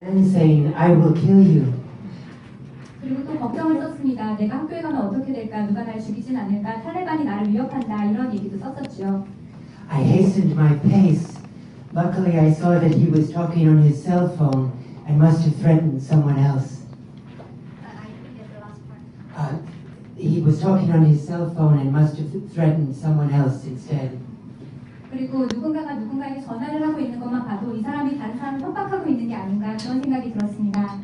And saying, I will kill you. 그리고 또 걱정을 썼습니다. 내가 학교에 가면 어떻게 될까? 누가 날 죽이진 않을까? 탈레반이 나를 위협한다. 이런 얘기도 썼었죠. I hastened my pace. Luckily, I saw that he was talking on his cell phone and must have threatened someone else. I didn't get the last part. He was talking on his cell phone and must have threatened someone else instead. 그리고 누군가가 누군가에게 전화를 하고 있는 것만 봐도 이 사람이 다른 사람을 협박하고 있는 게 아닌가 그런 생각이 들었습니다.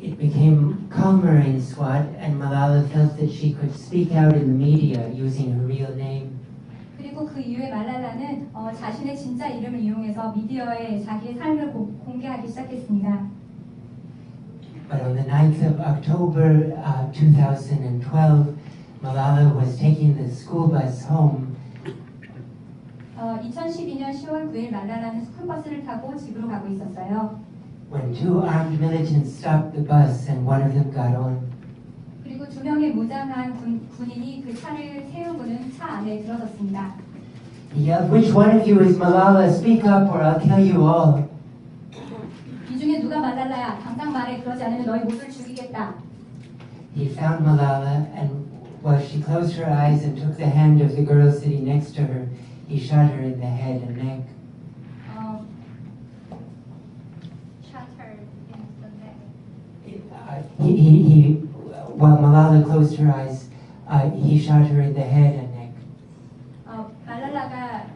It became calmer in SWAT, and Malala felt that she could speak out in the media using her real name. 그리고 그 이후에 말랄라는 자신의 진짜 이름을 이용해서 미디어에 자기의 삶을 공개하기 시작했습니다. But on the 9th of October 2012, Malala was taking the school bus home. 2012년 10월 9일 말랄라는 스쿨버스를 타고 집으로 가고 있었어요. When two armed militants stopped the bus and one of them got on. 그리고 두 명의 무장한 군인이 그 차를 세우고는 차 안에 들어섰습니다. He yelled, "Which one of you is Malala? Speak up or I'll kill you all." 이 중에 누가 말랄라야? 당장 말해. 그러지 않으면 너희 모두를 죽이겠다. He found Malala, and while she closed her eyes and took the hand of the girl sitting next to her, he shot her in the head and neck. Shot her in the neck. While Malala closed her eyes, he shot her in the head and neck. 말랄라가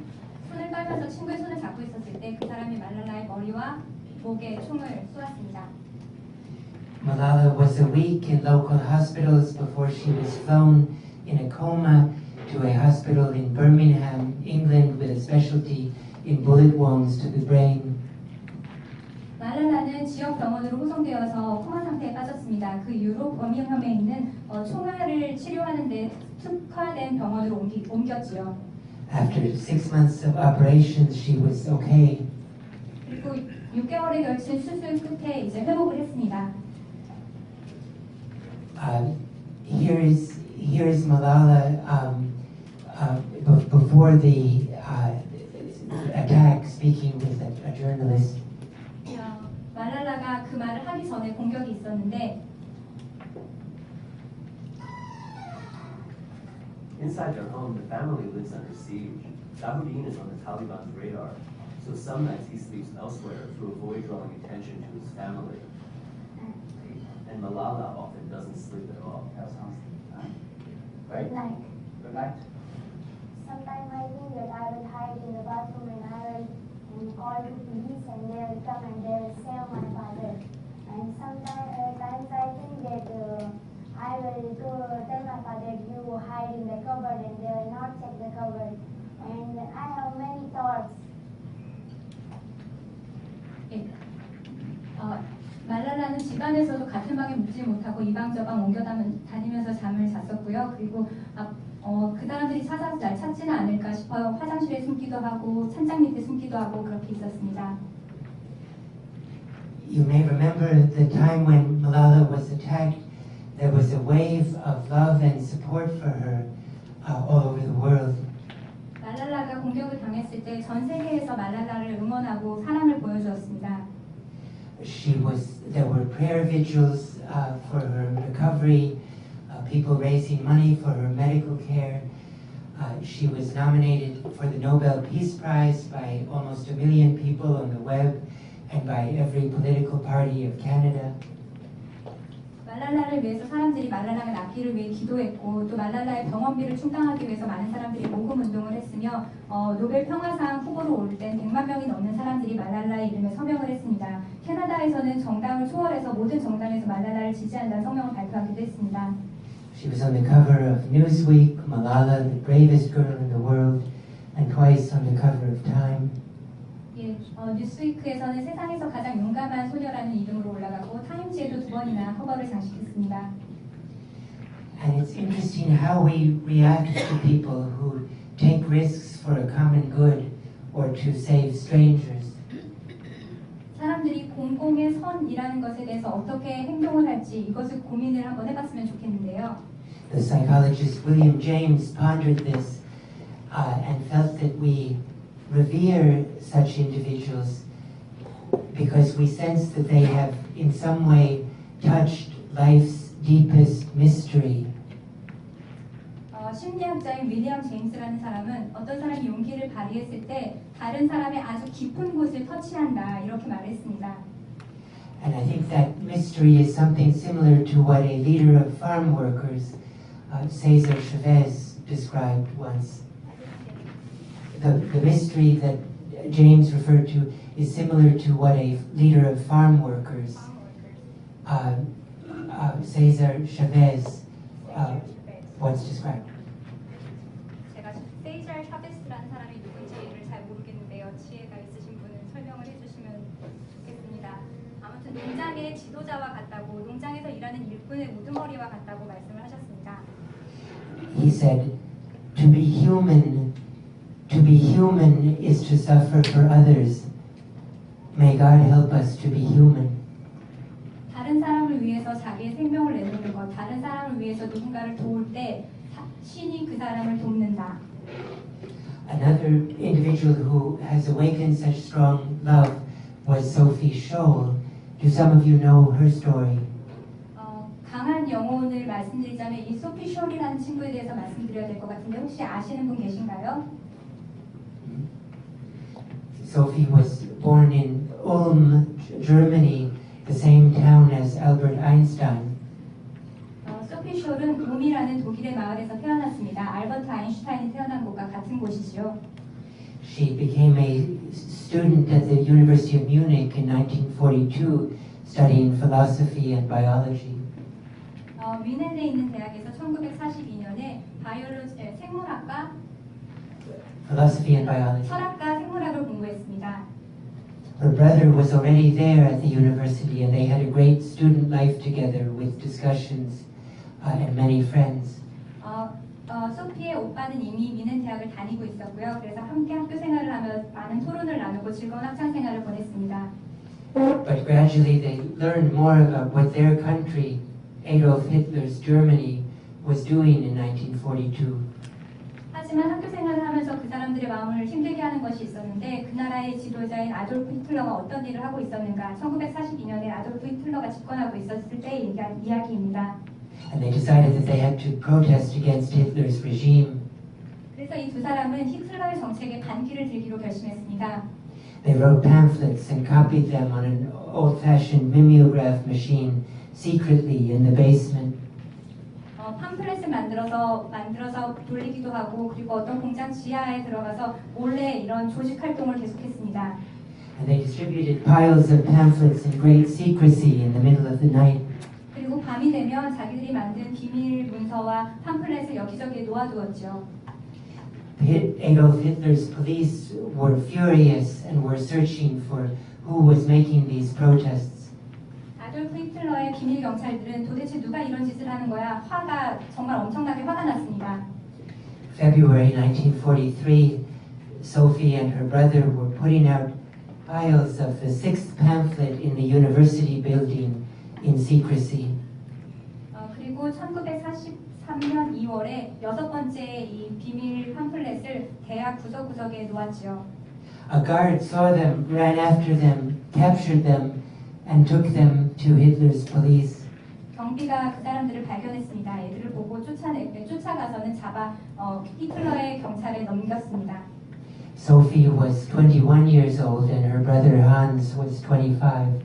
손을 빨면서 친구의 손을 잡고 있었을 때 그 사람이 말랄라의 머리와 목에 총을 쏘았습니다. Malala was a week in local hospitals before she was flown in a coma to a hospital in Birmingham, England, with a specialty in bullet wounds to the brain. 말랄라는 지역 병원으로 후송되어서 코마 상태에 빠졌습니다. 그 이후로 버밍엄에 있는 총알을 치료하는 데 특화된 병원으로 옮겼지요. After 6 months of operations, she was okay. 그리고 6개월에 걸친 수술 끝에 이제 회복을 했습니다. Here is Malala before the attack, speaking with a journalist. 말랄라가 그 말을 하기 전에 공격이 있었는데. Inside their home, the family lives under siege. Dahudin is on the Taliban's radar, so some nights he sleeps elsewhere to avoid drawing attention to his family. And Malala often doesn't sleep at all. Right? Night. Good night. Sometimes I think that I will hide in the bathroom and I will call to police and they will come and they will save my father. And sometimes I think that I will go tell my father you hide in the cupboard and they will not check the cupboard. And I have many thoughts. 말랄라는 집안에서도 같은 방에 묵지 못하고 이방 저방 옮겨 다니면서 잠을 잤었고요. 그리고 그 사람들이 찾아서 날 찾지는 않을까 싶어요. 화장실에 숨기도 하고 찬장 밑에 숨기도 하고 그렇게 있었습니다. You may remember the time when Malala was attacked. There was a wave of love and support for her all over the world. 말랄라가 공격을 당했을 때 전 세계에서 말랄라를 응원하고 사랑을 보여주었습니다. There were prayer vigils for her recovery, people raising money for her medical care. She was nominated for the Nobel Peace Prize by almost 1 million people on the web and by every political party of Canada. 말랄라를 위해서 사람들이 말랄라가 낫기를 위해 기도했고 또 말랄라의 병원비를 충당하기 위해서 많은 사람들이 모금 운동을 했으며 노벨 평화상 후보로 올 땐 100만 명이 넘는 사람들이 말랄라의 이름에 서명을 했습니다. 캐나다에서는 정당을 초월해서 모든 정당에서 말랄라를 지지한다는 성명을 발표하기도 했습니다. She was on the cover of Newsweek, Malala, the bravest girl in the world, and twice on the cover of Time. 뉴스위크에서는 세상에서 가장 용감한 소녀라는 이름으로 올라가고 타임지에도 2번이나 커버를 장식했습니다. And it's interesting how we react to people who take risks for a common good or to save strangers. 사람들이 공공의 선이라는 것에 대해서 어떻게 행동을 할지 이것을 고민을 한번 해봤으면 좋겠는데요. The psychologist William James pondered this and felt that we revere such individuals because we sense that they have in some way touched life's deepest mystery. 심리학자인 윌리엄 제임스라는 사람은 어떤 사람이 용기를 발휘했을 때 다른 사람의 아주 깊은 곳을 터치한다 이렇게 말했습니다. And I think that mystery is something similar to what a leader of farm workers, Cesar Chavez, described once. The mystery that James referred to is similar to what a leader of farm workers, Cesar Chavez, once described. 제가 세이저 샤베스라는 사람이 누군지를 잘 모르겠는데요. 지혜가 있으신 분은 설명을 해주시면 좋겠습니다. 아무튼 농장의 지도자와 같다고, 농장에서 일하는 일꾼의 우두머리와 같다고 말씀을 하셨습니다. He said, to be human is to suffer for others. May God help us to be human. 다른 사람을 위해서 자기의 생명을 내놓는 것, 다른 사람을 위해서 누군가를 도울 때 신이 그 사람을 돕는다. Another individual who has awakened such strong love was Sophie Scholl. Do some of you know her story? 강한 영혼을 말씀드리자면 이 소피 숄이라는 친구에 대해서 말씀드려야 될 것 같은데 혹시 아시는 분 계신가요? Sophie was born in Ulm, Germany, the same town as Albert Einstein. 소피 숄은 롬이라는 독일의 마을에서 태어났습니다. 알버트 아인슈타인이 태어난 곳과 같은 곳이죠. She became a student at the University of Munich in 1942, studying philosophy and biology. 뮌헨에 있는 대학에서 1942년에 생물학과, Philosophy and biology. 철학과 생물학을 공부했습니다. Her brother was already there at the university, and they had a great student life together with discussions and many friends. 소피의 오빠는 이미 미넨 대학을 다니고 있었고요. 그래서 함께 학교 생활을 하며 많은 토론을 나누고 즐거운 학창 생활을 보냈습니다. But gradually they learned more about what their country, Adolf Hitler's Germany, was doing in 1942. 하지만 학교 생활을 하면서 그 사람들의 마음을 힘들게 하는 것이 있었는데 그 나라의 지도자인 아돌프 히틀러가 어떤 일을 하고 있었는가 1942년에 아돌프 히틀러가 집권하고 있었을 때의 이야기입니다. And they decided that they had to protest against Hitler's regime. 그래서 이 두 사람은 히틀러의 정책에 반기를 들기로 결심했습니다. They wrote pamphlets and copied them on an old-fashioned mimeograph machine secretly in the basement. 팜플렛을 만들어서 돌리기도 하고 그리고 어떤 공장 지하에 들어가서 몰래 이런 조직 활동을 계속했습니다. And they distributed piles of pamphlets in great secrecy in the middle of the night. 그리고 밤이 되면 자기들이 만든 비밀 문서와 팜플렛을 여기저기에 놓아두었죠. Adolf Hitler's police were furious and were searching for who was making these protests. 아돌프 히틀러의 비밀 경찰들은 도대체 누가 이런 짓을 하는 거야? 정말 엄청나게 화가 났습니다. February 1943, Sophie and her brother were putting out piles of the sixth pamphlet in the university building in secrecy. 그리고 1943년 2월에 여섯 번째 이 비밀 팜플렛을 대학 구석구석에 놓았지요. A guard saw them, ran after them, captured them, and took them to Hitler's police. 경비가 그 사람들을 발견했습니다. 애들을 보고 쫓아가서는 히틀러의 경찰에 넘겼습니다. Sophie was 21 years old and her brother Hans was 25.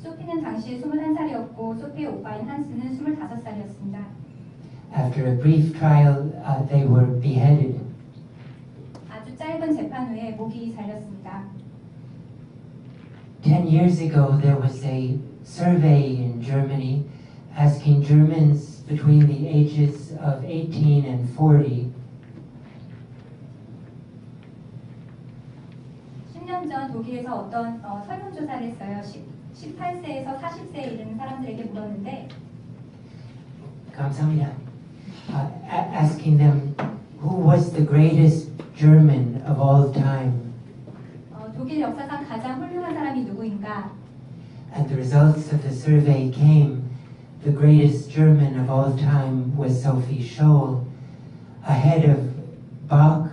소피는 당시에 21살이었고 소피의 오빠인 한스는 25살이었습니다. After a brief trial, they were beheaded. 아주 짧은 재판 후에 목이 잘렸습니다. 10 years ago, there was a survey in Germany asking Germans between the ages of 18 and 40 10년 전 독일에서 어떤 설문조사를 했어요. 18세에서 40세에 이르는 사람들에게 물었는데 감사합니다. Asking them who was the greatest German of all time. 독일 역사상 가장 훌륭한 사람이 누구인가? And the results of the survey came. The greatest German of all time was Sophie Scholl, ahead of Bach,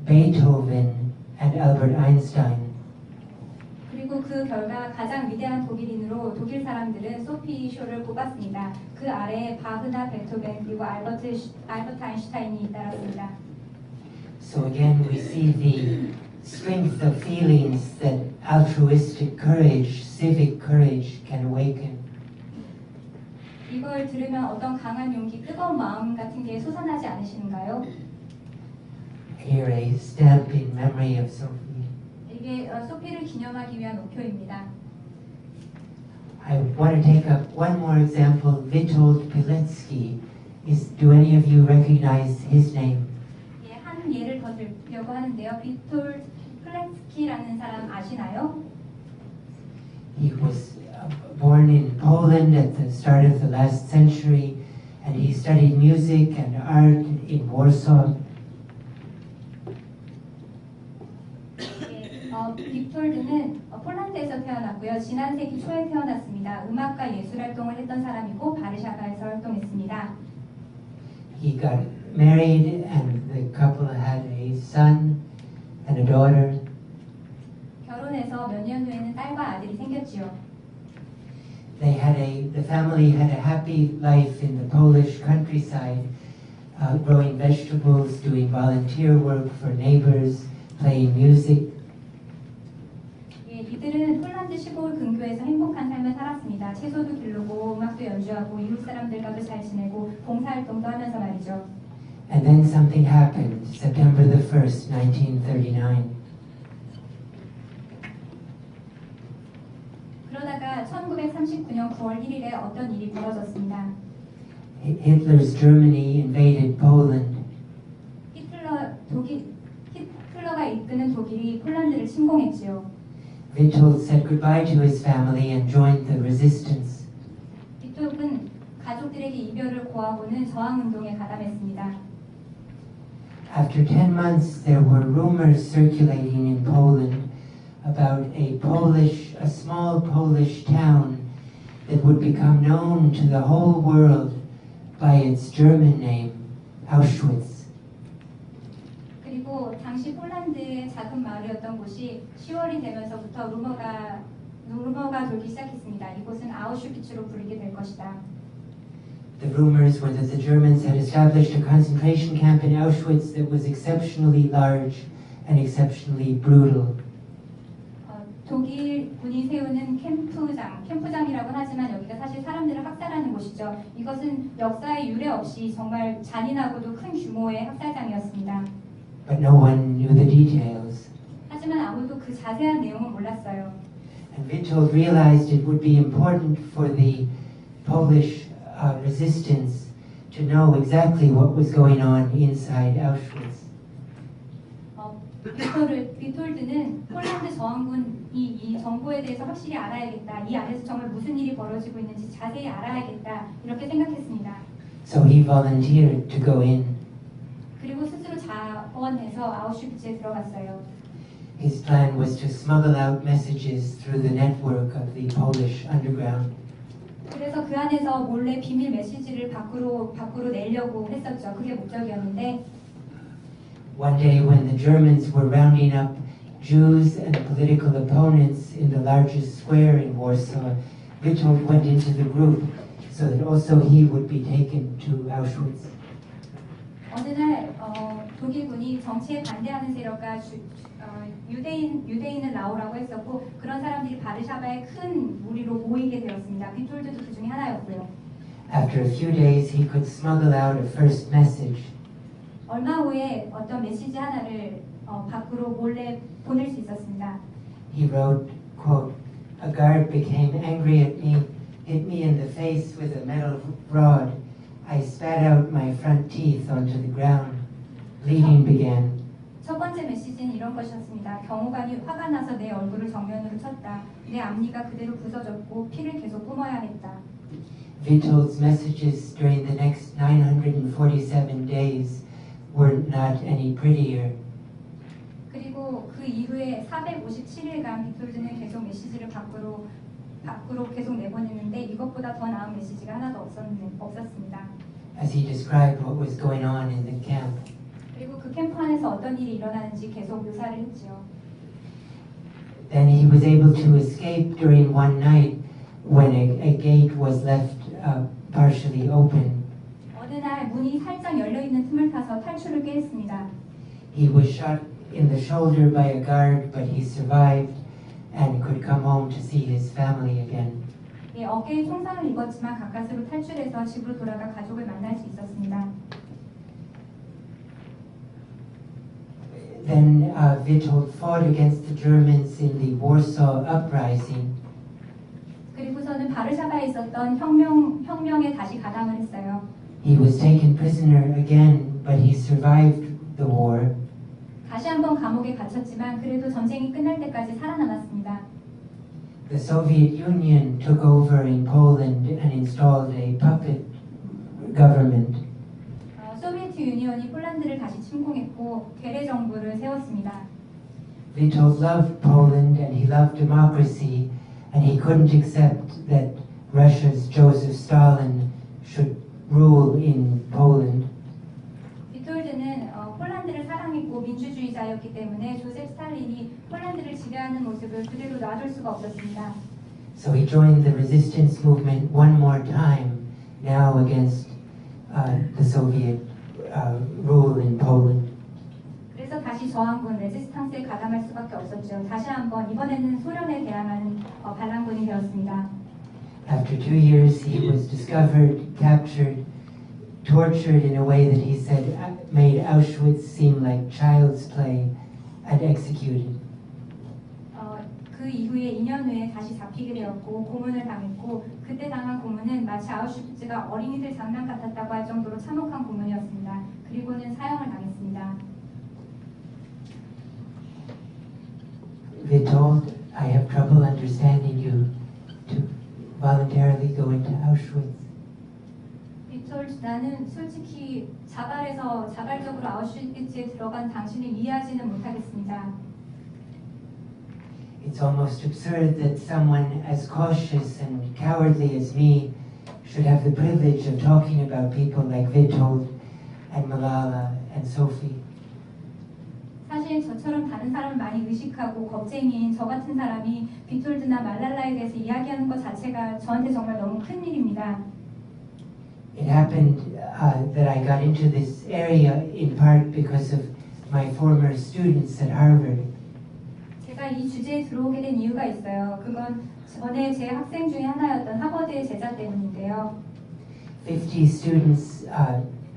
Beethoven, and Albert Einstein. 그리고 그 결과 가장 위대한 독일인으로 독일 사람들은 소피 쇼를 꼽았습니다. 그 아래에 바흐나 베토벤 그리고 알버트 아인슈타인이 잇따랐습니다. So again, we see the strength of feelings that altruistic courage, civic courage can awaken. 이걸 들으면 어떤 강한 용기, 뜨거운 마음 같은 게 솟아나지 않으시는가요? Here a stamp in memory of Sophie. 이게 소피를 기념하기 위한 우표입니다. I want to take up one more example. Witold Pilecki. Do any of you recognize his name? 예, 한 예를 더 들려고 하는데요. 비톨 플레츠키라는 사람 아시나요? He was born in Poland at the start of the last century, and he studied music and art in Warsaw. 빅톨드는 폴란드에서 태어났고요. 지난 세기 초에 태어났습니다. 음악과 예술 활동을 했던 사람이고 바르샤바에서 활동했습니다. He got married, and the couple had a son and a daughter. 결혼해서 몇 년 후에는 딸과 아들이 생겼지요. The family had a happy life in the Polish countryside, growing vegetables, doing volunteer work for neighbors, playing music. 예, 이들은 폴란드 시골 근교에서 행복한 삶을 살았습니다. 채소도 기르고 음악도 연주하고 이웃 사람들과도 잘 지내고 봉사활동도 하면서 말이죠. And then something happened, September the 1st, 1939. 그러다가 1939년 9월 1일에 어떤 일이 벌어졌습니다. Hitler's Germany invaded Poland. 히틀러가 이끄는 독일이 폴란드를 침공했지요. Witold said goodbye to his family and joined the resistance. 비톨은 가족들에게 이별을 고하고는 저항운동에 가담했습니다. After 10 months, there were rumors circulating in Poland about a small Polish town that would become known to the whole world by its German name, Auschwitz. 그리고 당시 폴란드의 작은 마을이었던 곳이 10월이 되면서부터 루머가 돌기 시작했습니다. 이곳은 아우슈비츠로 불리게 될 것이다. The rumors were that the Germans had established a concentration camp in Auschwitz that was exceptionally large and exceptionally brutal. 독일군이 세우는 캠프장이라고 하지만 여기가 사실 사람들을 학살하는 곳이죠. 이것은 역사의 유례 없이 정말 잔인하고도 큰 규모의 학살장이었습니다. But no one knew the details. 하지만 아무도 그 자세한 내용은 몰랐어요. And Witold realized it would be important for the Polish resistance to know exactly what was going on inside Auschwitz. 비톨드는 폴란드 저항군이 이 정보에 대해서 확실히 알아야겠다. 이 안에서 정말 무슨 일이 벌어지고 있는지 자세히 알아야겠다. 이렇게 생각했습니다. So he volunteered to go in. 그리고 스스로 자원해서 아우슈비츠에 들어갔어요. His plan was to smuggle out messages through the network of the Polish underground. 그래서 그 안에서 몰래 비밀 메시지를 밖으로 내려고 했었죠. 그게 목적이었는데 One day when the Germans were rounding up Jews and political opponents in the largest square in Warsaw, Witold went into the group so that also he would be taken to Auschwitz. 어느 날 독일군이 정치에 반대하는 세력과 유대인을 나오라고 했었고 그런 사람들이 바르샤바의 큰 무리로 모이게 되었습니다. 비톨드도 그 중에 하나였고요. After a few days, he could smuggle out a first message. 얼마 후에 어떤 메시지 하나를 밖으로 몰래 보낼 수 있었습니다. He wrote, quote, "A guard became angry at me, hit me in the face with a metal rod. I spat out my front teeth onto the ground. Bleeding began." 첫 번째 메시지는 이런 것이었습니다. 경호관이 화가 나서 내 얼굴을 정면으로 쳤다. 내 앞니가 그대로 부서졌고 피를 계속 뿜어야 했다. Witold's messages during the next 947 days were not any prettier. 그리고 그 이후에 457일간 비톨드는 계속 메시지를 밖으로 계속 내보냈는데 이것보다 더 나은 메시지가 하나도 없었습니다. As he described what was going on in the camp. 그리고 그 캠프 안에서 어떤 일이 일어나는지 계속 묘사를 했지요. Then he was able to escape during one night when a gate was left partially open. 어느 날 문이 살짝 열려 있는 틈을 타서 탈출을 꾀했습니다. He was shot in the shoulder by a guard, but he survived and could come home to see his family again. 예, 어깨에 총상을 입었지만 가까스로 탈출해서 집으로 돌아가 가족을 만날 수 있었습니다. Then Witold fought against the Germans in the Warsaw Uprising. 그리고서는 바르샤바에 있었던 혁명에 다시 가담을 했어요. He was taken prisoner again, but he survived the war. 다시 한번 감옥에 갇혔지만 그래도 전쟁이 끝날 때까지 살아남았습니다. The Soviet Union took over in Poland and installed a puppet government. 소비에트 유니온이 폴란드를 다시 침공했고 괴뢰 정부를 세웠습니다. Witold loved Poland and he loved democracy, and he couldn't accept that Russia's Joseph Stalin should rule in Poland. 비톨드는 폴란드를 사랑했고 민주주의자였기 때문에 조셉 스탈린이 폴란드를 지배하는 모습을 그대로 놔둘 수가 없었습니다. So he joined the resistance movement one more time, now against the Soviet rule in Poland. 그래서 다시 저항군 레지스탕스에 가담할 수밖에 없었죠. 다시 한번 이번에는 소련에 대항하는 반란군이 되었습니다. After 2 years, he was discovered, captured, tortured in a way that he said made Auschwitz seem like child's play, and executed. 그 이후에 2년 후에 다시 잡히게 되었고 고문을 당했고 그때 당한 고문은 마치 아우슈비츠가 어린이들 장난 같았다고 할 정도로 참혹한 고문이었습니다. 그리고는 사형을 당했습니다. Witold, I have trouble understanding you to voluntarily go into Auschwitz. 비톨드, 나는 솔직히 자발적으로 아우슈비츠에 들어간 당신을 이해하지는 못하겠습니다. It's almost absurd that someone as cautious and cowardly as me should have the privilege of talking about people like Witold and Malala and Sophie. 사실 저처럼 다른 사람을 많이 의식하고 겁쟁이인 저 같은 사람이 비톨드나 말랄라에 대해서 이야기하는 것 자체가 저한테 정말 너무 큰 일입니다. It happened that I got into this area in part because of my former students at Harvard. 제가 이 주제에 들어오게 된 이유가 있어요. 그건 전에 제 학생 중에 하나였던 하버드의 제자 때문인데요. 50 students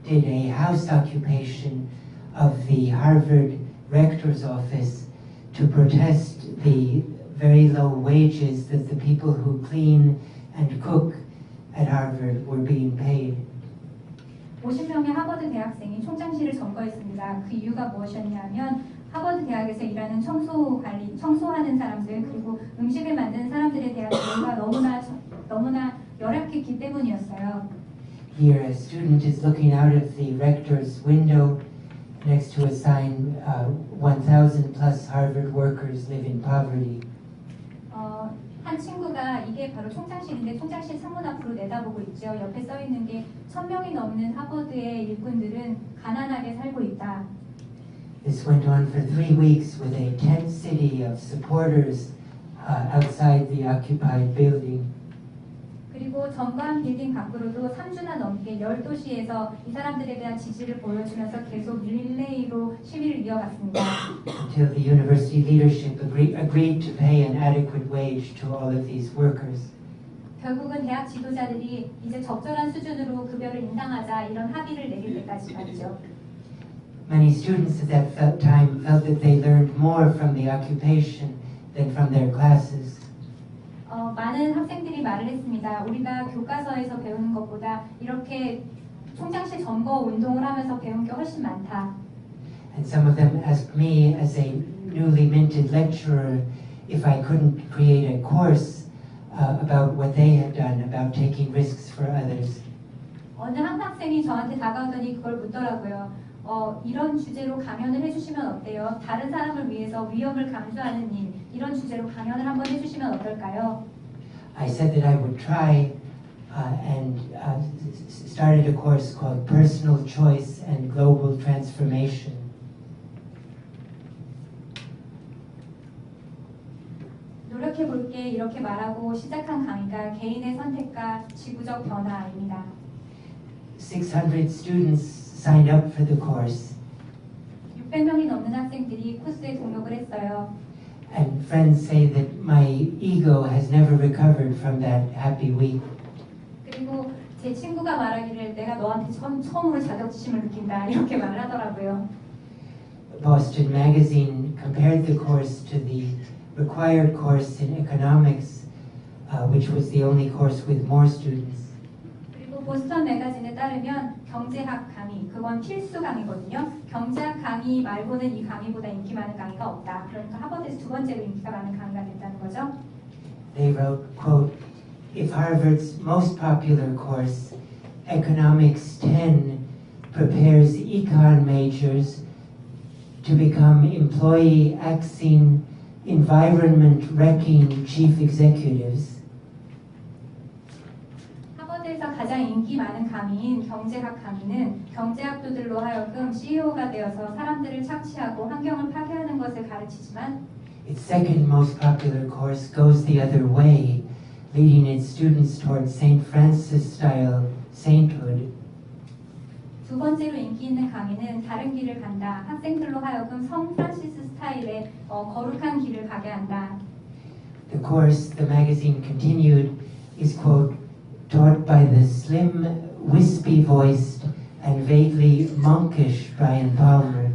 did a house occupation of the Harvard rector's office to protest the very low wages that the people who clean and cook at Harvard were being paid. 50명의 하버드 대학생이 총장실을 점거했습니다. 그 이유가 무엇이었냐면 하버드 대학에서 일하는 청소하는 사람들 그리고 음식을 만드는 사람들에 대한 대우가 너무나 열악했기 때문이었어요. Here, a student is looking out of the rector's window next to a sign, 1,000 plus Harvard workers live in poverty. 한 친구가 이게 바로 총장실인데 총장실 창문 앞으로 내다보고 있죠. 옆에 써 있는 게 1,000명이 넘는 하버드의 일꾼들은 가난하게 살고 있다. This went on for 3 weeks with a tent city of supporters outside the occupied building. 그리고 점거한 빌딩 밖으로도 3주나 넘게 10도시에서 이 사람들에 대한 지지를 보여주면서 계속 릴레이로 시위를 이어갔습니다. Until the university leadership agreed to pay an adequate wage to all of these workers. 결국은 대학 지도자들이 이제 적절한 수준으로 급여를 인상하자 이런 합의를 내릴 때까지 갔죠. Many students at that time felt that they learned more from the occupation than from their classes. 많은 학생들이 말을 했습니다. 우리가 교과서에서 배우는 것보다 이렇게 총장실 점거 운동을 하면서 배운 게 훨씬 많다. And some of them asked me as a newly minted lecturer if I couldn't create a course about what they had done about taking risks for others. 어느 한 학생이 저한테 다가오더니 그걸 묻더라고요. 이런 주제로 강연을 해주시면 어때요? 다른 사람을 위해서 위험을 감수하는 일, 이런 주제로 강연을 한번 해주시면 어떨까요? I said that I would try and started a course called Personal Choice and Global Transformation. 노력해 볼게 이렇게 말하고 시작한 강의가 개인의 선택과 지구적 변화입니다. 600 students signed up for the course. 600명이 넘는 학생들이 코스에 등록을 했어요. And friends say that my ego has never recovered from that happy week. 그리고 제 친구가 말하기를 내가 너한테 처음으로 자격지심을 느낀다 이렇게 말을 하더라고요. Boston Magazine compared the course to the required course in economics, which was the only course with more students. 그리고 보스턴 매거진에 따르면 경제학 강의, 그건 필수 강의거든요. 경제학 강의 말고는 이 강의보다 인기 많은 강의가 없다. 그러니까 하버드에서 두 번째로 인기가 많은 강의가 됐다는 거죠. They wrote, quote, if Harvard's most popular course, Economics 10, prepares econ majors to become employee-axing, environment-wrecking chief executives, 하버드에서 가장 인기 많은 강의인 경제학 강의는 경제학도들로 하여금 CEO가 되어서 사람들을 착취하고 환경을 파괴하는 것을 가르치지만 its second most popular course goes the other way, leading its students towards St. Francis-style sainthood. 두 번째로 인기 있는 강의는 다른 길을 간다. 학생들로 하여금 성 프란시스 스타일의 거룩한 길을 가게 한다. The course, the magazine continued, is, quote, taught by the slim, wispy-voiced, and vaguely monkish Brian Palmer.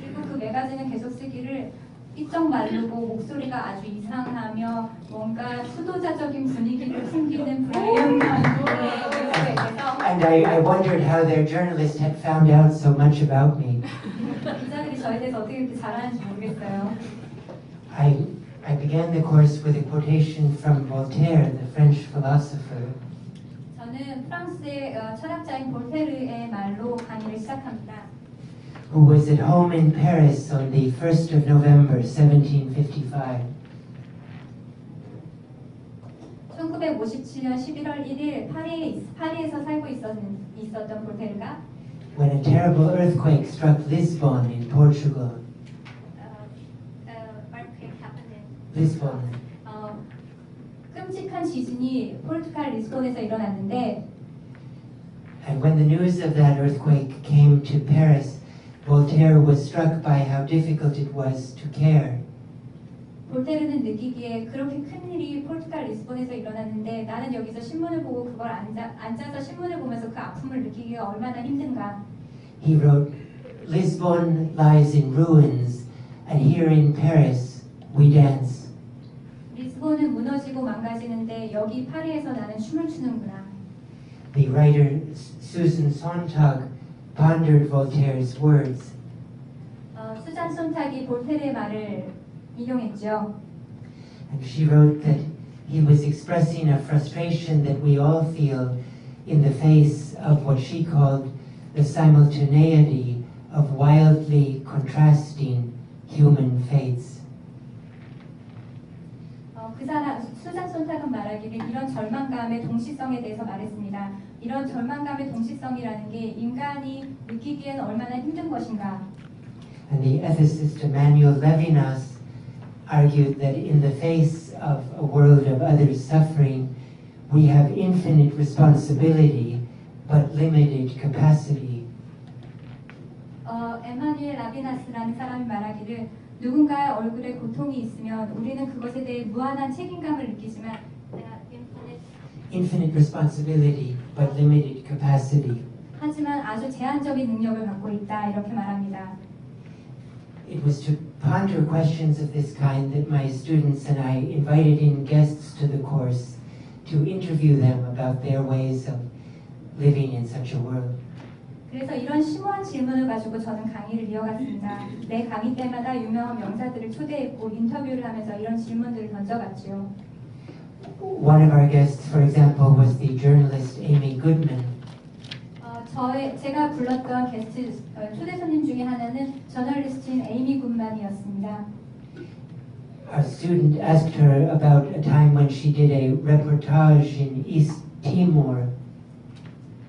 그리고 그 매거진은 계속 쓰기를 삐쩍 마르고 목소리가 아주 이상하며 뭔가 수도자적인 분위기를 풍기는 브라이언 교수에 대해서 And I wondered how their journalist had found out so much about me. 기자들이 저에 대해서 어떻게 이렇게 잘 아는지 모르겠어요. I began the course with a quotation from Voltaire, the French philosopher. 저는 프랑스의 철학자인 볼테르의 말로 강의를 시작합니다. Who was at home in Paris on the 1st of November, 1755. 1957년 11월 1일 파리에서 살고 있었던 볼테르가 When a terrible earthquake struck Lisbon in Portugal. earthquake happened in Lisbon. 끔찍한 지진이 포르투갈 리스본에서 일어났는데 And when the news of that earthquake came to Paris, Voltaire was struck by how difficult it was to care. 볼테르는 느끼기에 그렇게 큰 일이 포르투갈 리스본에서 일어났는데 나는 여기서 신문을 보고 그걸 앉아서 신문을 보면서 그 아픔을 느끼기가 얼마나 힘든가. He wrote, Lisbon lies in ruins, and here in Paris we dance. 리스본은 무너지고 망가지는데 여기 파리에서 나는 춤을 추는구나. The writer Susan Sontag pondered Voltaire's words. 수잔 손탁이 볼테르의 말을 인용했죠. And she wrote that he was expressing a frustration that we all feel in the face of what she called the simultaneity of wildly contrasting human fates. 수잔 손탁은 말하기를 이런 절망감의 동시성에 대해서 말했습니다. 이런 절망감의 동시성이라는 게 인간이 느끼기엔 얼마나 힘든 것인가. And the ethicist Emmanuel Levinas argued that in the face of a world of others' suffering, we have infinite responsibility but limited capacity. 에마뉴엘 라비나스라는 사람이 말하기를 누군가의 얼굴에 고통이 있으면 우리는 그것에 대해 무한한 책임감을 느끼지만 Infinite responsibility but limited capacity. 하지만 아주 제한적인 능력을 갖고 있다 이렇게 말합니다. It was to ponder questions of this kind that my students and I invited in guests to the course to interview them about their ways of living in such a world. 그래서 이런 심오한 질문을 가지고 저는 강의를 이어갔습니다. 매 강의 때마다 유명한 명사들을 초대했고 인터뷰를 하면서 이런 질문들을 던져봤죠. One of our guests, for example, was the journalist Amy Goodman. 제가 불렀던 게스트 초대 손님 중에 하나는 저널리스트인 에이미 굿만이었습니다. Our student asked her about a time when she did a reportage in East Timor.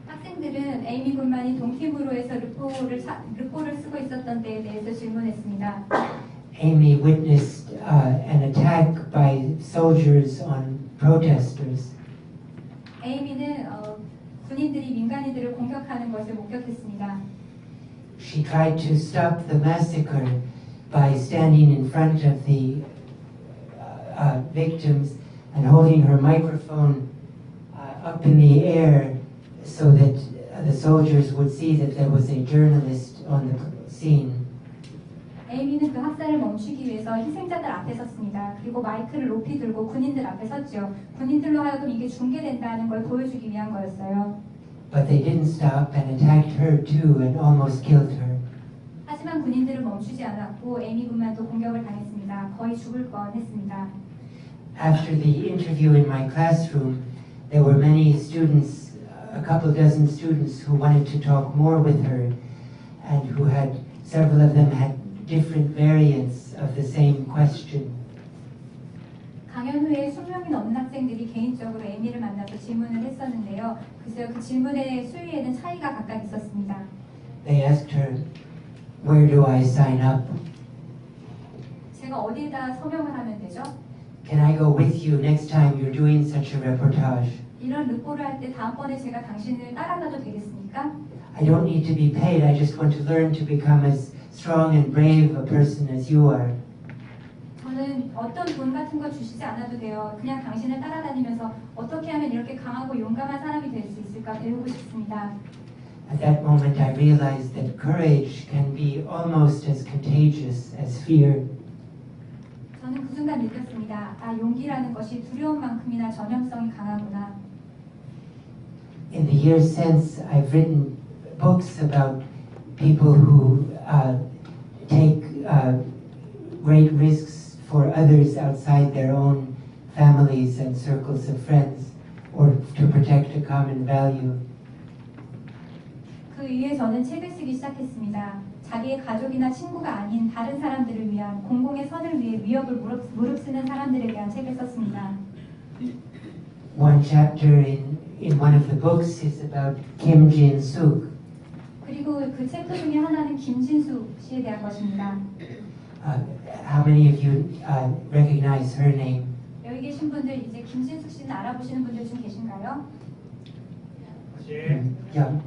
학생들은 에이미 굿만이 동티모르에서 르포를 쓰고 있었던 때에 대해서 질문했습니다. Amy witnessed an attack by soldiers on protesters. 에이미는 군인들이 민간인들을 공격하는 것을 목격했습니다. She tried to stop the massacre by standing in front of the victims and holding her microphone up in the air so that the soldiers would see that there was a journalist on the scene. 에이미는 그 학살을 멈추기 위해서 희생자들 앞에 섰습니다. 그리고 마이크를 높이 들고 군인들 앞에 섰죠. 군인들로 하여금 이게 중계된다는 걸 보여주기 위한 거였어요. But they didn't stop and attacked her too and almost killed her. 하지만 군인들은 멈추지 않았고 에이미 군만도 공격을 당했습니다. 거의 죽을 뻔했습니다. After the interview in my classroom, there were many students, a couple dozen students who wanted to talk more with her and who had, several of them had different variants of the same question. 강연 후에 20명이 넘는 학생들이 개인적으로 에이미를 만나서 질문을 했었는데요. 그래서 그 질문의 수위에는 차이가 각각 있었습니다. They asked her, "Where do I sign up? 제가 어디에다 서명을 하면 되죠? Can I go with you next time you're doing such a reportage? 이런 르포를 할 때 다음번에 제가 당신을 따라가도 되겠습니까? I don't need to be paid. I just want to learn to become as strong and brave a person as you are." 저는 어떤 돈 같은 거 주시지 않아도 돼요. 그냥 당신을 따라다니면서 어떻게 하면 이렇게 강하고 용감한 사람이 될 수 있을까 배우고 싶습니다. At that moment I realized that courage can be almost as contagious as fear. 저는 그 순간 느꼈습니다. 아, 용기라는 것이 두려움만큼이나 전염성이 강하구나. In the years since, I've written books about people who take great risks for others outside their own families and circles of friends, or to protect a common value. 그 이후에 저는 책을 쓰기 시작했습니다. 자기의 가족이나 친구가 아닌 다른 사람들을 위한 공공의 선을 위해 위협을 무릅쓰는 사람들에 대한 책을 썼습니다. One chapter in one of the books is about Kim Jin-suk. 그리고 그 챕터 중에 하나는 김진수 씨에 대한 것입니다. How many of you recognize her name? 여기 계신 분들 이제 김진수 씨는 알아보시는 분들 좀 계신가요? Yeah.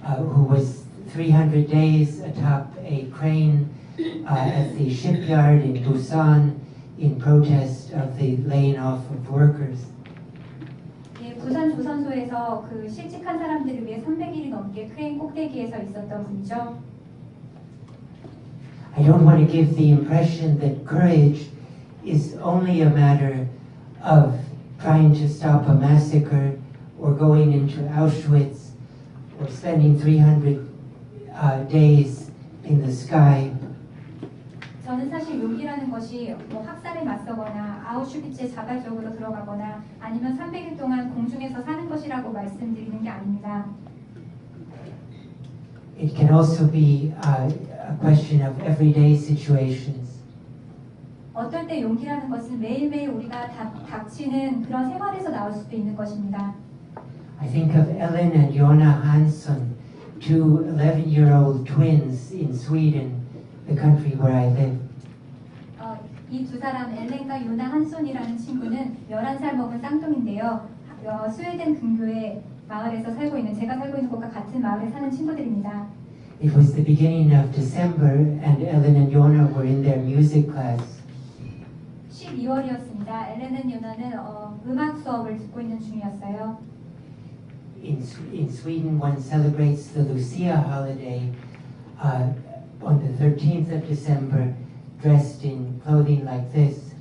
Who was 300 days atop a crane at the shipyard in Busan in protest of the laying off of workers. 예, 부산 조선소에서 그 실직한 사람들을 위해 300일이 넘게 크레인 꼭대기에서 있었던 분이죠. I don't want to give the impression that courage is only a matter of trying to stop a massacre or going into Auschwitz or spending 300 days in the sky. 저는 사실 용기라는 것이 뭐 학살에 맞서거나 아우슈비츠에 자발적으로 들어가거나 아니면 300일 동안 공중에서 사는 것이라고 말씀드리는 게 아닙니다. It can also be a question of everyday situations. 어떨 때 용기라는 것은 매일매일 우리가 닥치는 그런 생활에서 나올 수도 있는 것입니다. I think of Ellen and Jona Hansson, two 11-year-old twins in Sweden, the country where I live. 이 두 사람 엘렌과 요나 한손이라는 친구는 11살 먹은 쌍둥이인데요. 스웨덴 근교의 마을에서 살고 있는 제가 살고 있는 곳과 같은 마을에 사는 친구들입니다. It was the beginning of December and Ellen and Jona were in their music class. 12월이었습니다. 엘렌은 요나는 음악 수업을 듣고 있는 중이었어요. In Sweden, one celebrates the Lucia holiday on the 13th of December, dressed in clothing like this.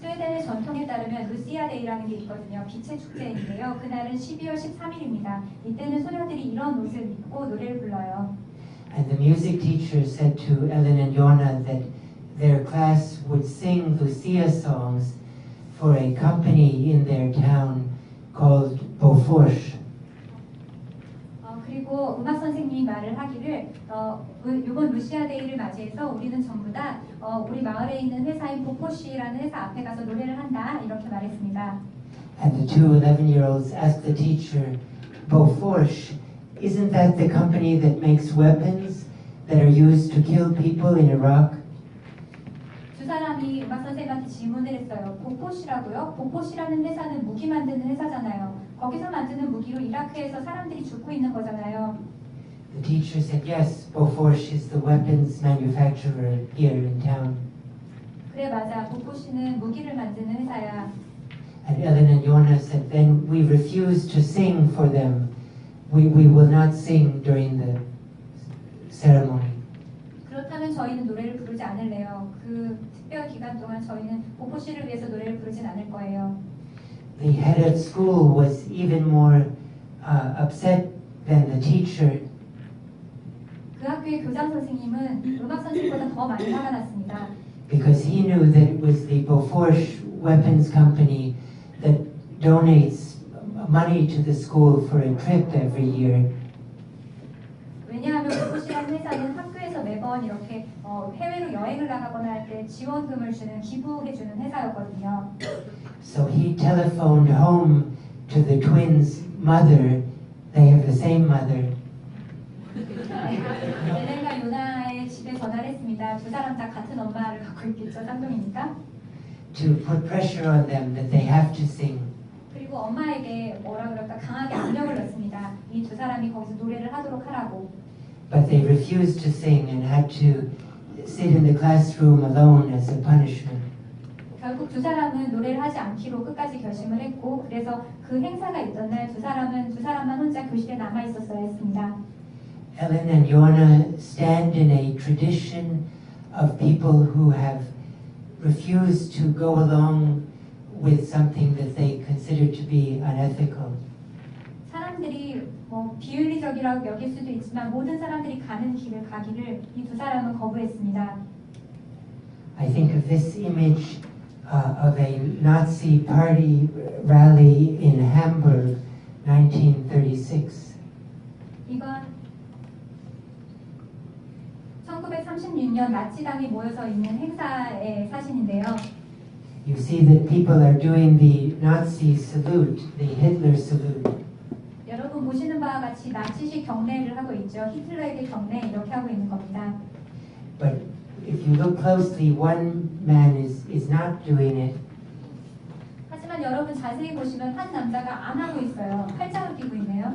스웨덴의 전통에 따르면 루시아 데이라는 게 있거든요. 빛의 축제인데요. 그날은 12월 13일입니다. 이때는 소녀들이 이런 옷을 입고 노래를 불러요. And the music teacher said to Ellen and Jona that their class would sing Lucia songs for a company in their town called Beaufort. 그리고 음악 선생님이 말을 하기를 이번 루시아 데이를 맞이해서 우리는 전부 다 우리 마을에 있는 회사인 보포시라는 회사 앞에 가서 노래를 한다 이렇게 말했습니다. And the two 11-year-olds asked the teacher, Beaufort, isn't that the company that makes weapons that are used to kill people in Iraq? 사람이 음악 선생님한테 질문을 했어요. 보포시라고요? 보포시라는 회사는 무기 만드는 회사잖아요. 거기서 만드는 무기로 이라크에서 사람들이 죽고 있는 거잖아요. The teacher said, yes, Bofors is the weapons manufacturer here in town. 그래 맞아. 보포시는 무기를 만드는 회사야. And Ellen and Yona said, then we refuse to sing for them. We will not sing during the ceremony. 그렇다면 저희는 노래를 부르지 않을래요. 그 특별 기간 동안 저희는 보포시를 위해서 노래를 부르진 않을 거예요. The head of school was even more upset than the teacher. 그 학교의 교장 선생님은 음악 선생님보다 더 많이 화가 났습니다. Because he knew that it was the Bofors weapons company that donates money to the school for a trip every year. 왜냐하면 보포시라는 회사는 학교에서 매번 이렇게 해외로 여행을 나가거나 할 때 지원금을 주는 기부해주는 회사였거든요. So he telephoned home to the twins' mother. They have the same mother. 엘렌과 요나의 집에 전화를 했습니다. 두 사람 다 같은 엄마를 갖고 있겠죠, 쌍둥이니까. To put pressure on them that they have to sing. 그리고 엄마에게 뭐라 그럴까 강하게 압력을 넣습니다. 이 두 사람이 거기서 노래를 하도록 하라고. But they refused to sing and had to sit in the classroom alone as a punishment. 결국 두 사람은 노래를 하지 않기로 끝까지 결심을 했고, 그래서 그 행사가 있던 날 두 사람만 혼자 교실에 남아 있었어야 했습니다. Ellen and Yona stand in a tradition of people who have refused to go along with something that they consider to be unethical. 사람들이 비윤리적이라고 여길 수도 있지만 모든 사람들이 가는 길을 가기를 이 두 사람은 거부했습니다. I think of this image of a Nazi party rally in Hamburg, 1936. 이건 1936년 나치당이 모여서 있는 행사의 사진인데요. You see that people are doing the Nazi salute, the Hitler salute. 여러분 보시는 바와 같이 나치식 경례를 하고 있죠. 히틀러에게 경례 이렇게 하고 있는 겁니다. But if you look closely, one man is not doing it. 하지만 여러분 자세히 보시면 한 남자가 안 하고 있어요. 팔짱을 끼고 있네요.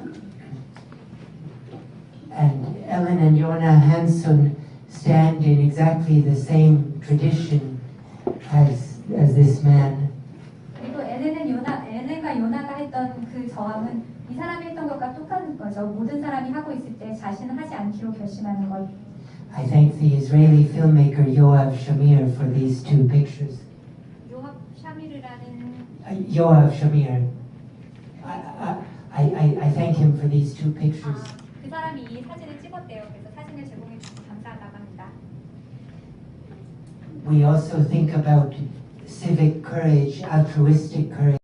And Ellen and Yona Hansson stand in exactly the same tradition as this man. 그리고 엘렌과 요나가 했던 그 저항은 이 사람이 했던 것과 똑같은 거죠. 모든 사람이 하고 있을 때 자신은 하지 않기로 결심하는 것. I thank the Israeli filmmaker Yoav Shamir for these two pictures. 요합 샤미르라는 Yoav Shamir. I thank him for these two pictures. 그 사람이 이 사진을 찍었대요. 그래서 사진을 제공해 주셔서 감사하다고 합니다. We also think about civic courage, altruistic courage.